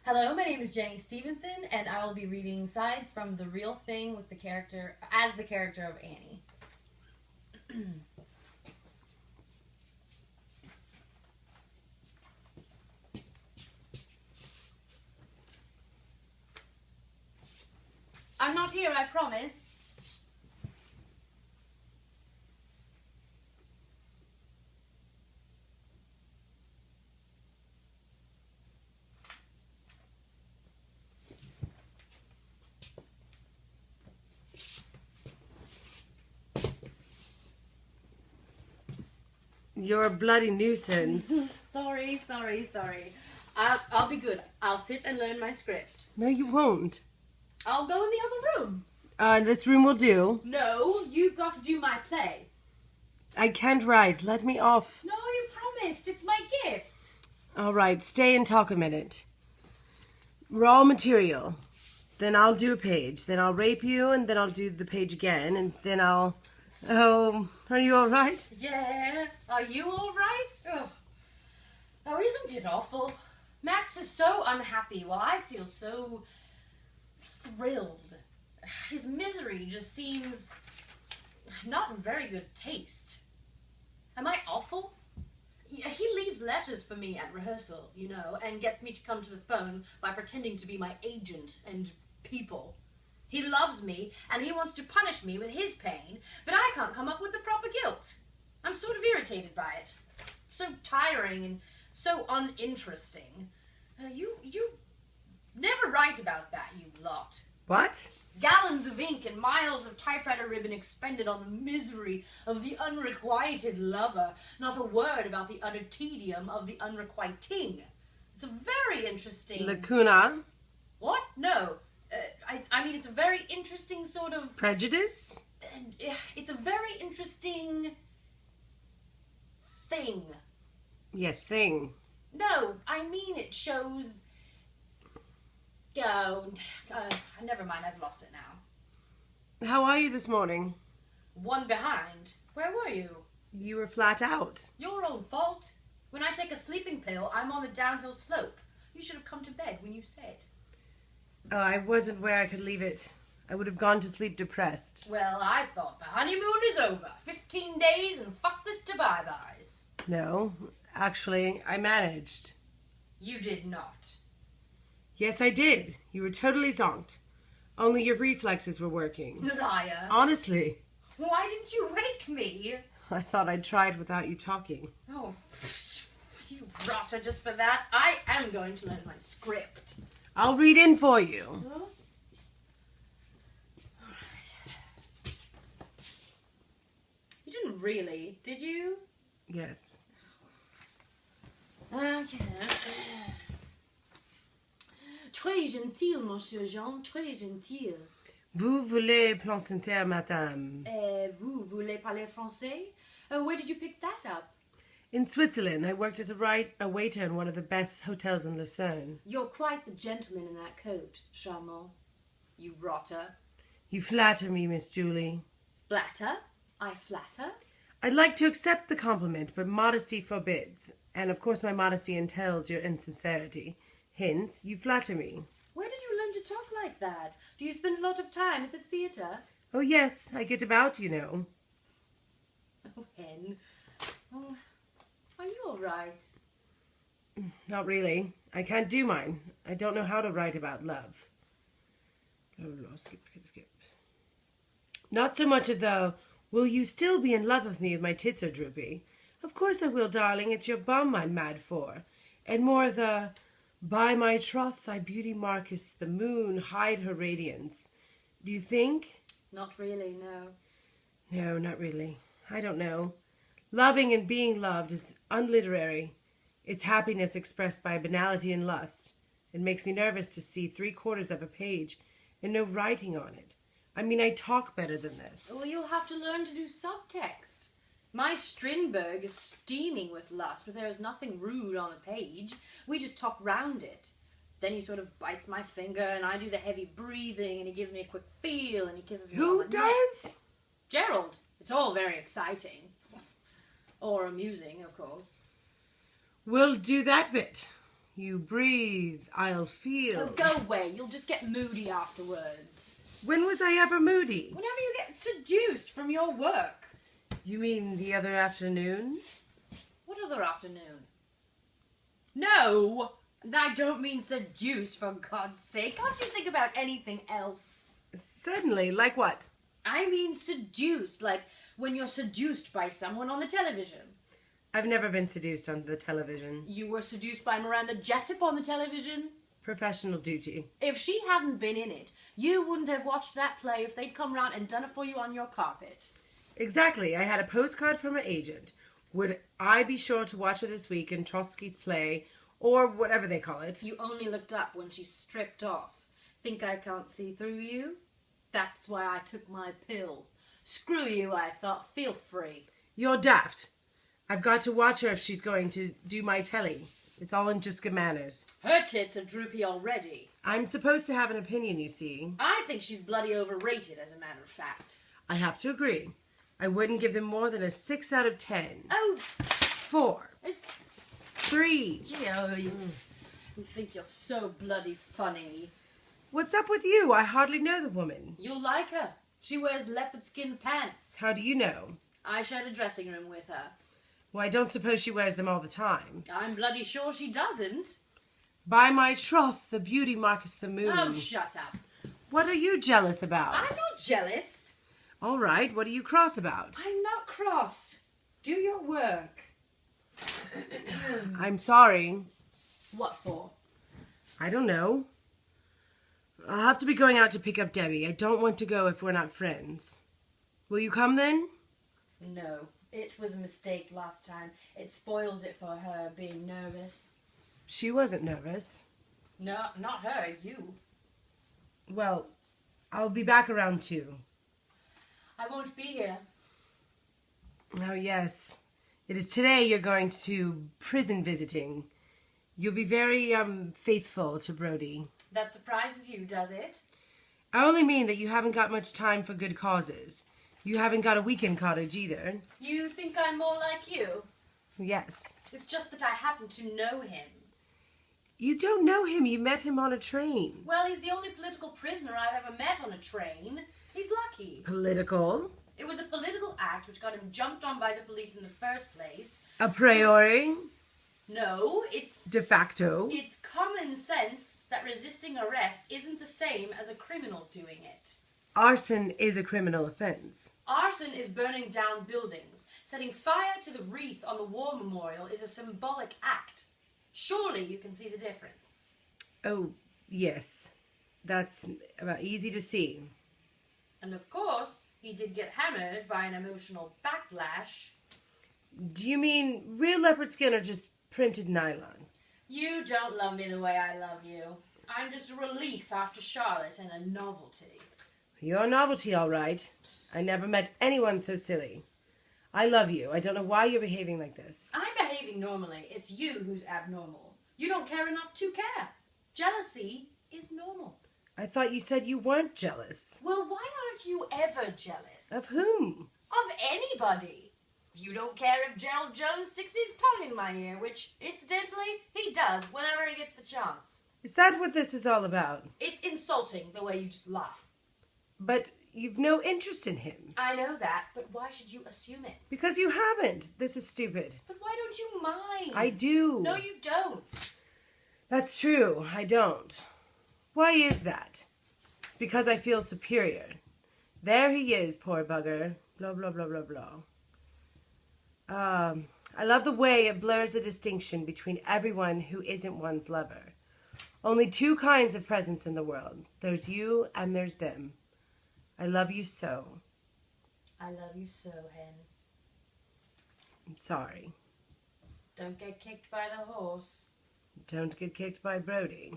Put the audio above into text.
Hello, my name is Jenny Stevenson, and I will be reading sides from The Real Thing with the character as the character of Annie. I'm not here, I promise. You're a bloody nuisance. Sorry. I'll be good. I'll sit and learn my script. No, you won't. I'll go in the other room. This room will do. No, you've got to do my play. I can't write. Let me off. No, you promised. It's my gift. All right, stay and talk a minute. Raw material. Then I'll do a page. Then I'll rape you, and then I'll do the page again, and then I'll... Oh, are you all right? Yeah. Are you all right? Oh, isn't it awful? Max is so unhappy while I feel so thrilled. His misery just seems not in very good taste. Am I awful? He leaves letters for me at rehearsal, you know, and gets me to come to the phone by pretending to be my agent and people. He loves me, and he wants to punish me with his pain, but I can't come up with the proper guilt. I'm sort of irritated by it. It's so tiring and so uninteresting. You never write about that, you lot. What? Gallons of ink and miles of typewriter ribbon expended on the misery of the unrequited lover. Not a word about the utter tedium of the unrequiting. It's a very interesting... Lacuna? What? No. I mean, it's a very interesting sort of... Prejudice? It's a very interesting... thing. Yes, thing. No, I mean it shows... Oh, never mind, I've lost it now. How are you this morning? One behind. Where were you? You were flat out. Your own fault. When I take a sleeping pill, I'm on the downhill slope. You should have come to bed when you said. Oh, I wasn't where I could leave it. I would have gone to sleep depressed. Well, I thought the honeymoon is over. 15 days and fuckless to bye-byes. No, actually, I managed. You did not. Yes, I did. You were totally zonked. Only your reflexes were working. Liar. Honestly. Why didn't you wake me? I thought I'd try it without you talking. Oh, you rotter just for that. I am going to learn my script. I'll read in for you. Huh? You didn't really, did you? Yes. Okay. Très gentil, Monsieur Jean, très gentil. Vous voulez plaisanter, madame? Vous voulez parler français? Where did you pick that up? In Switzerland, I worked as a waiter in one of the best hotels in Lucerne. You're quite the gentleman in that coat, Charmant. You rotter. You flatter me, Miss Julie. Flatter? I flatter? I'd like to accept the compliment, but modesty forbids. And of course my modesty entails your insincerity. Hence, you flatter me. Where did you learn to talk like that? Do you spend a lot of time at the theatre? Oh yes, I get about, you know. Oh, Hen. Oh, are you all right? Not really. I can't do mine. I don't know how to write about love. Oh, skip. Not so much of the, will you still be in love with me if my tits are droopy? Of course I will, darling. It's your bum I'm mad for. And more of the, by my troth, thy beauty marketh the moon, hide her radiance. Do you think? Not really, no. No, not really. I don't know. Loving and being loved is unliterary. It's happiness expressed by banality and lust. It makes me nervous to see 3/4 of a page and no writing on it. I mean, I talk better than this. Well, you'll have to learn to do subtext. My Strindberg is steaming with lust, but there is nothing rude on the page. We just talk round it. Then he sort of bites my finger, and I do the heavy breathing, and he gives me a quick feel, and he kisses me on Who the does? neck. Gerald. It's all very exciting. Or amusing, of course. We'll do that bit. You breathe, I'll feel. Oh, go away. You'll just get moody afterwards. When was I ever moody? Whenever you get seduced from your work. You mean the other afternoon? What other afternoon? No! I don't mean seduced, for God's sake. Can't you think about anything else? Certainly. Like what? I mean seduced, like when you're seduced by someone on the television. I've never been seduced on the television. You were seduced by Miranda Jessup on the television? Professional duty. If she hadn't been in it, you wouldn't have watched that play if they'd come round and done it for you on your carpet. Exactly. I had a postcard from her agent. Would I be sure to watch her this week in Trotsky's play, or whatever they call it? You only looked up when she stripped off. Think I can't see through you? That's why I took my pill. Screw you, I thought. Feel free. You're daft. I've got to watch her if she's going to do my telly. It's all in just good manners. Her tits are droopy already. I'm supposed to have an opinion, you see. I think she's bloody overrated, as a matter of fact. I have to agree. I wouldn't give them more than a 6 out of 10. Oh, 4. 3. gee, oh, you think you're so bloody funny. What's up with you? I hardly know the woman. You'll like her. She wears leopard skin pants. How do you know? I shared a dressing room with her. Well, I don't suppose she wears them all the time. I'm bloody sure she doesn't. By my troth, the beauty marketh the moon. Oh, shut up. What are you jealous about? I'm not jealous. All right, what are you cross about? I'm not cross. Do your work. I'm sorry. What for? I don't know. I'll have to be going out to pick up Debbie. I don't want to go if we're not friends. Will you come then? No. It was a mistake last time. It spoils it for her, being nervous. She wasn't nervous. No, not her, you. Well, I'll be back around 2. I won't be here. Oh, yes. It is today you're going to prison visiting. You'll be very, faithful to Brody. That surprises you, does it? I only mean that you haven't got much time for good causes. You haven't got a weekend cottage either. You think I'm more like you? Yes. It's just that I happen to know him. You don't know him. You met him on a train. Well, he's the only political prisoner I've ever met on a train. He's lucky. Political? It was a political act which got him jumped on by the police in the first place. A priori? No, it's De facto? It's common sense that resisting arrest isn't the same as a criminal doing it. Arson is a criminal offense. Arson is burning down buildings. Setting fire to the wreath on the war memorial is a symbolic act. Surely you can see the difference. Oh, yes. That's about easy to see. And of course, he did get hammered by an emotional backlash. Do you mean real leopard skin or just printed nylon? You don't love me the way I love you. I'm just a relief after Charlotte and a novelty. You're a novelty, all right. I never met anyone so silly. I love you. I don't know why you're behaving like this. I'm behaving normally. It's you who's abnormal. You don't care enough to care. Jealousy is normal. I thought you said you weren't jealous. Well, why aren't you ever jealous? Of whom? Of anybody. You don't care if Gerald Jones sticks his tongue in my ear, which, incidentally, he does whenever he gets the chance. Is that what this is all about? It's insulting the way you just laugh. But you've no interest in him. I know that, but why should you assume it? Because you haven't. This is stupid. But why don't you mind? I do. No, you don't. That's true. I don't. Why is that? It's because I feel superior. There he is, poor bugger. Blah, blah, blah, blah, blah. I love the way it blurs the distinction between everyone who isn't one's lover. Only 2 kinds of presents in the world. There's you and there's them. I love you so. I love you so, Hen. I'm sorry. Don't get kicked by the horse. Don't get kicked by Brody.